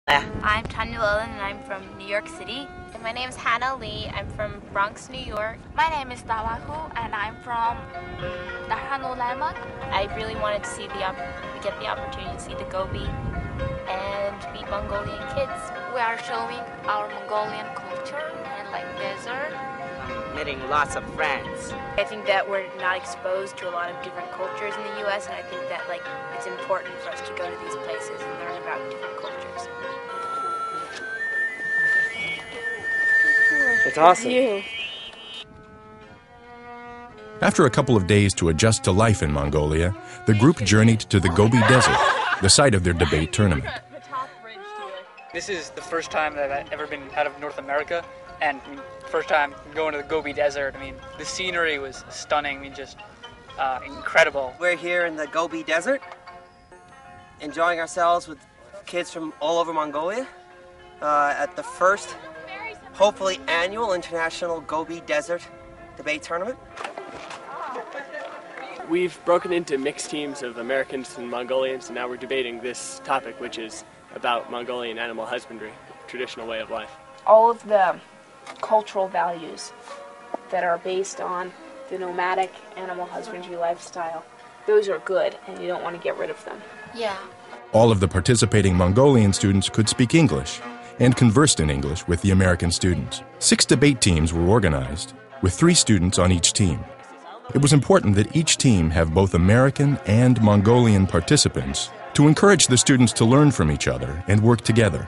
I'm Tanya Llewellyn and I'm from New York City. And my name is Hannah Lee. I'm from Bronx, New York. My name is Dawahu and I'm from Dahanulema. I really wanted to get the opportunity to see the Gobi and meet Mongolian kids. We are showing our Mongolian culture and desert. Meeting lots of friends. I think that we're not exposed to a lot of different cultures in the U.S. and I think that it's important for us to go to these places and learn about different cultures. It's awesome. You. After a couple of days to adjust to life in Mongolia, the group journeyed to the Gobi Desert, the site of their debate tournament. This is the first time that I've ever been out of North America, and first time going to the Gobi Desert. The scenery was stunning, just incredible. We're here in the Gobi Desert, enjoying ourselves with kids from all over Mongolia at the first, hopefully annual International Gobi Desert Debate Tournament. We've broken into mixed teams of Americans and Mongolians, and now we're debating this topic, which is about Mongolian animal husbandry, traditional way of life. All of the cultural values that are based on the nomadic animal husbandry lifestyle, those are good, and you don't want to get rid of them. Yeah. All of the participating Mongolian students could speak English and conversed in English with the American students. 6 debate teams were organized, with 3 students on each team. It was important that each team have both American and Mongolian participants to encourage the students to learn from each other and work together.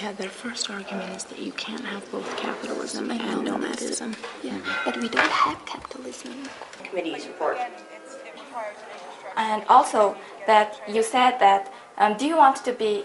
Yeah, their first argument is that you can't have both capitalism and nomadism. Yeah, but we don't have capitalism. Committee's report. And also that you said that, do you want to be,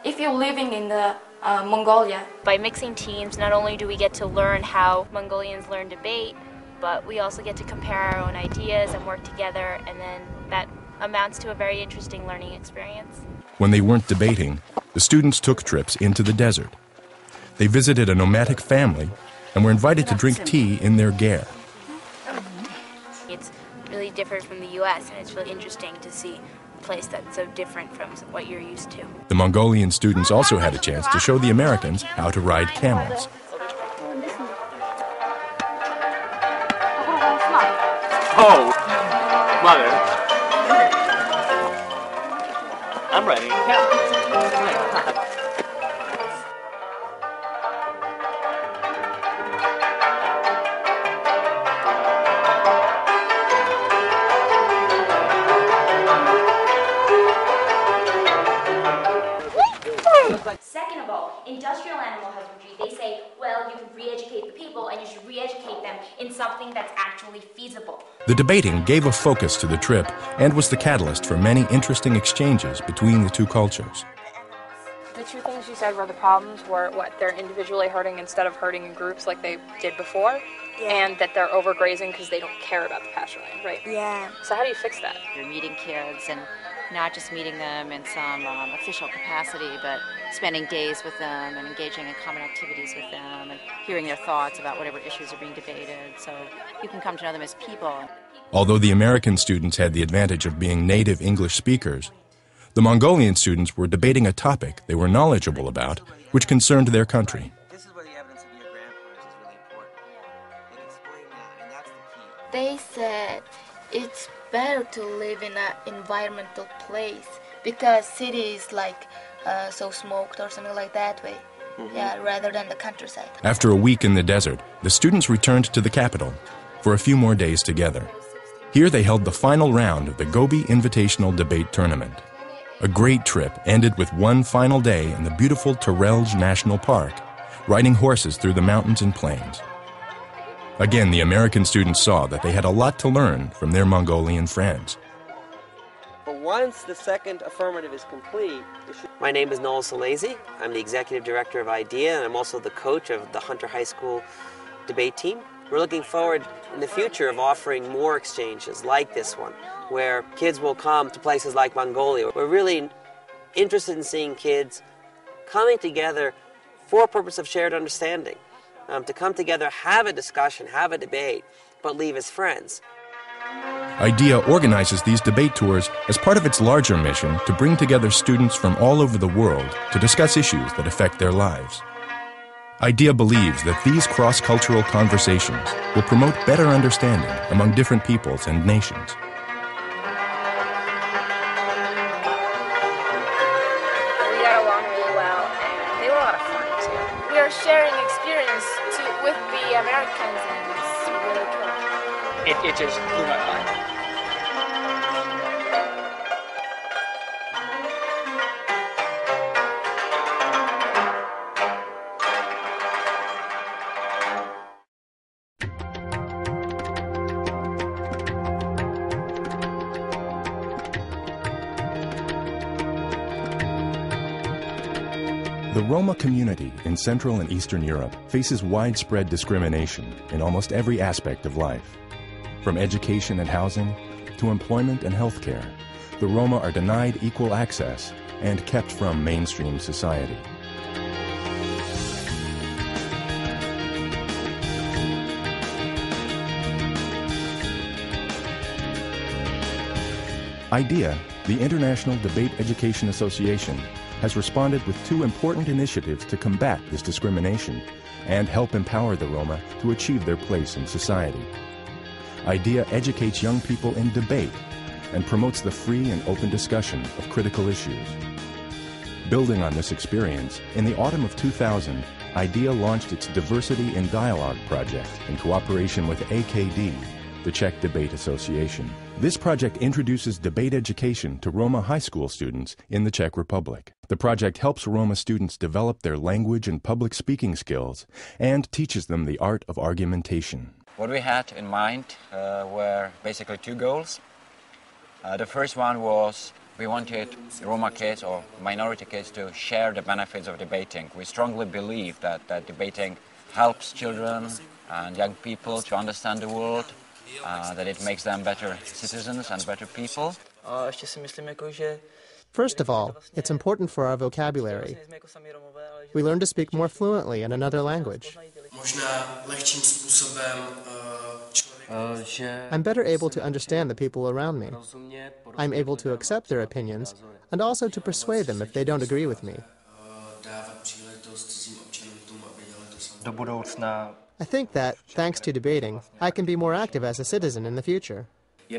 if you're living in the Mongolia? By mixing teams, not only do we get to learn how Mongolians learn debate, but we also get to compare our own ideas and work together, and then that amounts to a very interesting learning experience. When they weren't debating, the students took trips into the desert. They visited a nomadic family and were invited to drink tea in their ger. It's really different from the U.S., and it's really interesting to see a place that's so different from what you're used to. The Mongolian students also had a chance to show the Americans how to ride camels. Oh, mother. I'm ready. Yeah. Second of all, industrial animal husbandry, they say, well, you can re-educate the people and you should re-educate them in something that's actually feasible. The debating gave a focus to the trip and was the catalyst for many interesting exchanges between the two cultures. The 2 things you said were the problems were they're individually herding instead of herding in groups like they did before, and that they're overgrazing because they don't care about the pasture land, right? Yeah. So how do you fix that? You're meeting kids and not just meeting them in some official capacity, but spending days with them and engaging in common activities with them and hearing their thoughts about whatever issues are being debated, so you can come to know them as people. Although the American students had the advantage of being native English speakers, the Mongolian students were debating a topic they were knowledgeable about, which concerned their country. This is where the evidence of your grandparents is really important. They explain that, and that's the key. They said it's better to live in an environmental place because city is so smoked or something like that way. Yeah, rather than the countryside. After a week in the desert, the students returned to the capital for a few more days together. Here they held the final round of the Gobi Invitational Debate Tournament. A great trip ended with one final day in the beautiful Terelj National Park, riding horses through the mountains and plains. Again, the American students saw that they had a lot to learn from their Mongolian friends. But once the second affirmative is complete... My name is Noel Salesi. I'm the executive director of IDEA, and I'm also the coach of the Hunter High School debate team. We're looking forward in the future of offering more exchanges like this one, where kids will come to places like Mongolia. We're really interested in seeing kids coming together for a purpose of shared understanding, to come together, have a discussion, have a debate, but leave as friends. IDEA organizes these debate tours as part of its larger mission to bring together students from all over the world to discuss issues that affect their lives. IDEA believes that these cross-cultural conversations will promote better understanding among different peoples and nations. We got along really well, and they were a lot of fun too. We are sharing experience with the Americans, and it's really cool. It just blew my mind. The Roma community in Central and Eastern Europe faces widespread discrimination in almost every aspect of life. From education and housing to employment and healthcare, the Roma are denied equal access and kept from mainstream society. IDEA, the International Debate Education Association, has responded with two important initiatives to combat this discrimination and help empower the Roma to achieve their place in society. IDEA educates young people in debate and promotes the free and open discussion of critical issues. Building on this experience, in the autumn of 2000, IDEA launched its Diversity in Dialogue project in cooperation with AKD, the Czech Debate Association. This project introduces debate education to Roma high school students in the Czech Republic. The project helps Roma students develop their language and public speaking skills and teaches them the art of argumentation. What we had in mind were basically two goals. The first one was we wanted Roma kids or minority kids to share the benefits of debating. We strongly believe that debating helps children and young people to understand the world, that it makes them better citizens and better people. First of all, it's important for our vocabulary. We learn to speak more fluently in another language. I'm better able to understand the people around me. I'm able to accept their opinions and also to persuade them if they don't agree with me. I think that, thanks to debating, I can be more active as a citizen in the future. The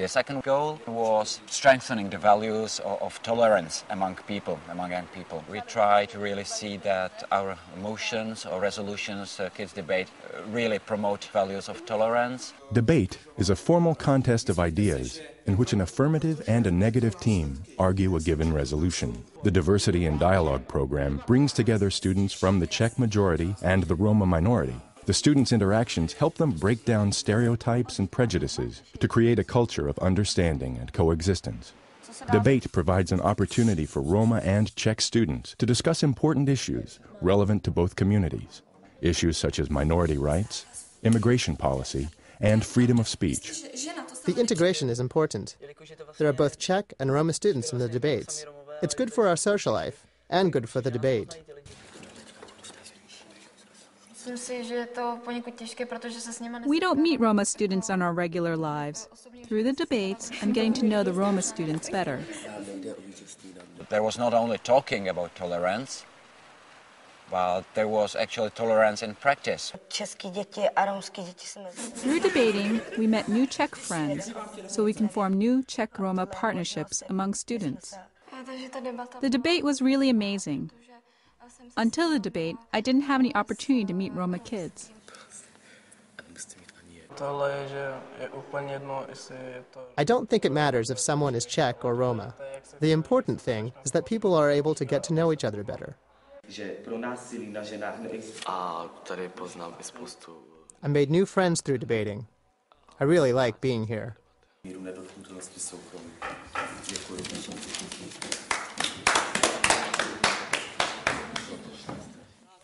second goal was strengthening the values of tolerance among people, among young people. We try to really see that our motions or resolutions, kids debate, really promote values of tolerance. Debate is a formal contest of ideas in which an affirmative and a negative team argue a given resolution. The Diversity in Dialogue program brings together students from the Czech majority and the Roma minority. The students' interactions help them break down stereotypes and prejudices to create a culture of understanding and coexistence. Debate provides an opportunity for Roma and Czech students to discuss important issues relevant to both communities. Issues such as minority rights, immigration policy, and freedom of speech. The integration is important. There are both Czech and Roma students in the debates. It's good for our social life and good for the debate. We don't meet Roma students on our regular lives. Through the debates, I'm getting to know the Roma students better. There was not only talking about tolerance, but there was actually tolerance in practice. Through debating, we met new Czech friends, so we can form new Czech-Roma partnerships among students. The debate was really amazing. Until the debate, I didn't have any opportunity to meet Roma kids. I don't think it matters if someone is Czech or Roma. The important thing is that people are able to get to know each other better. I made new friends through debating. I really like being here.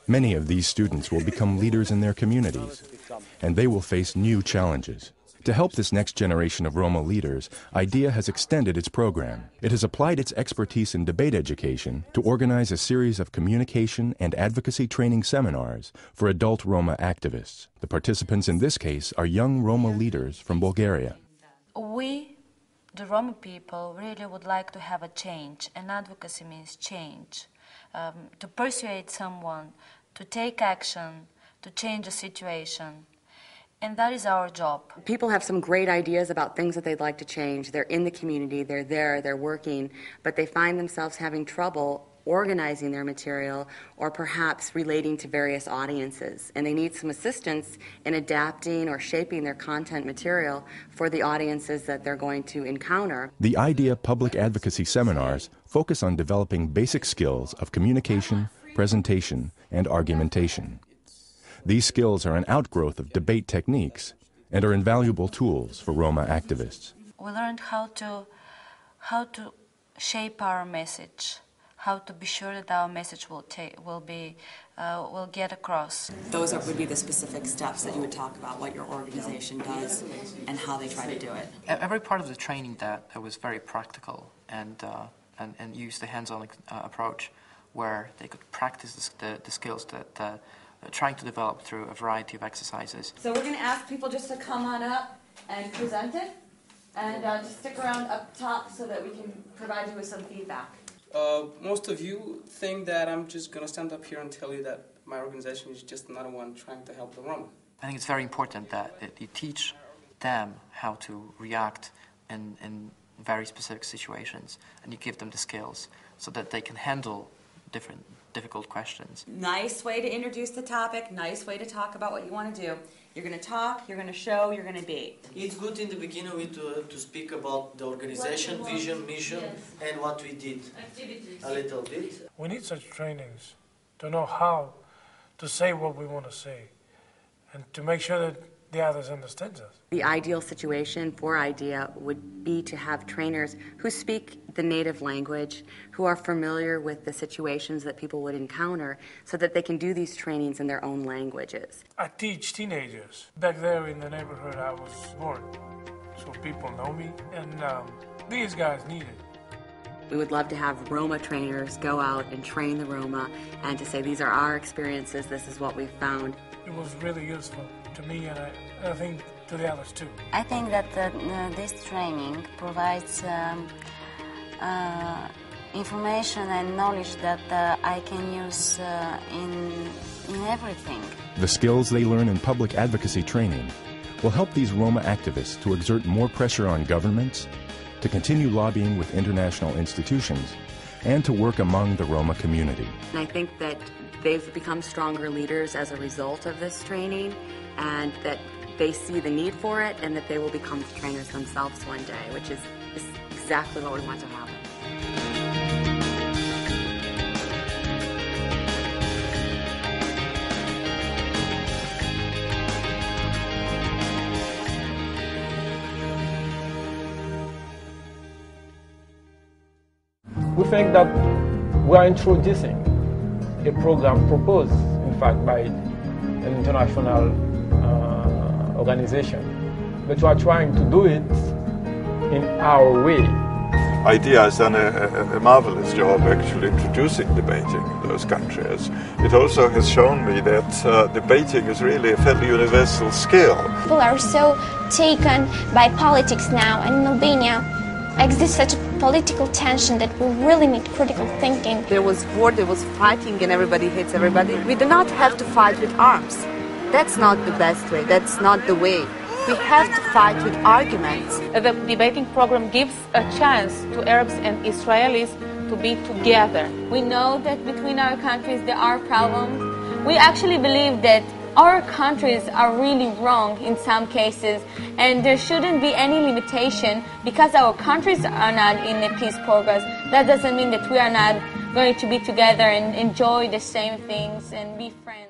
Many of these students will become leaders in their communities, and they will face new challenges. To help this next generation of Roma leaders, IDEA has extended its program. It has applied its expertise in debate education to organize a series of communication and advocacy training seminars for adult Roma activists. The participants in this case are young Roma leaders from Bulgaria. We, the Roma people, really would like to have a change, and advocacy means change. To persuade someone to take action, to change a situation. And that is our job. People have some great ideas about things that they'd like to change. They're in the community, they're there, they're working, but they find themselves having trouble organizing their material or perhaps relating to various audiences. And they need some assistance in adapting or shaping their content material for the audiences that they're going to encounter. The IDEA public advocacy seminars focus on developing basic skills of communication, presentation, and argumentation. These skills are an outgrowth of debate techniques and are invaluable tools for Roma activists. We learned how to shape our message, how to be sure that our message will get across. Those would be the specific steps that you would talk about, what your organization does and how they try to do it. Every part of the training that was very practical and used the hands-on approach, where they could practice the skills that trying to develop through a variety of exercises. So we're going to ask people just to come on up and present it, and just stick around up top so that we can provide you with some feedback. Most of you think that I'm just going to stand up here and tell you that my organization is just another one trying to help the Roma. I think it's very important that you teach them how to react in very specific situations, and you give them the skills so that they can handle difficult questions. Nice way to introduce the topic, nice way to talk about what you want to do. You're going to talk, you're going to show, you're going to be. It's good in the beginning to speak about the organization, vision, mission, and what we did. Activities. A little bit. We need such trainings to know how to say what we want to say and to make sure that the others understand us. The ideal situation for IDEA would be to have trainers who speak the native language, who are familiar with the situations that people would encounter, so that they can do these trainings in their own languages. I teach teenagers back there in the neighborhood I was born, so people know me, and these guys need it. We would love to have Roma trainers go out and train the Roma and to say, these are our experiences, this is what we've found. It was really useful to me, and I think to the others too. I think that this training provides information and knowledge that I can use in everything. The skills they learn in public advocacy training will help these Roma activists to exert more pressure on governments, to continue lobbying with international institutions, and to work among the Roma community. And I think that they've become stronger leaders as a result of this training, and that they see the need for it, and that they will become trainers themselves one day, which is exactly what we want to happen. We think that we are introducing a program proposed, in fact, by an international organization, but we are trying to do it in our way. IDEA has done a marvelous job actually introducing debating in those countries. It also has shown me that debating is really a fairly universal skill. People are so taken by politics now, and in Albania exists such a political tension that we really need critical thinking. There was war, there was fighting, and everybody hates everybody. We do not have to fight with arms. That's not the best way, that's not the way. We have to fight with arguments. The debating program gives a chance to Arabs and Israelis to be together. We know that between our countries there are problems. We actually believe that our countries are really wrong in some cases, and there shouldn't be any limitation because our countries are not in a peace progress. That doesn't mean that we are not going to be together and enjoy the same things and be friends.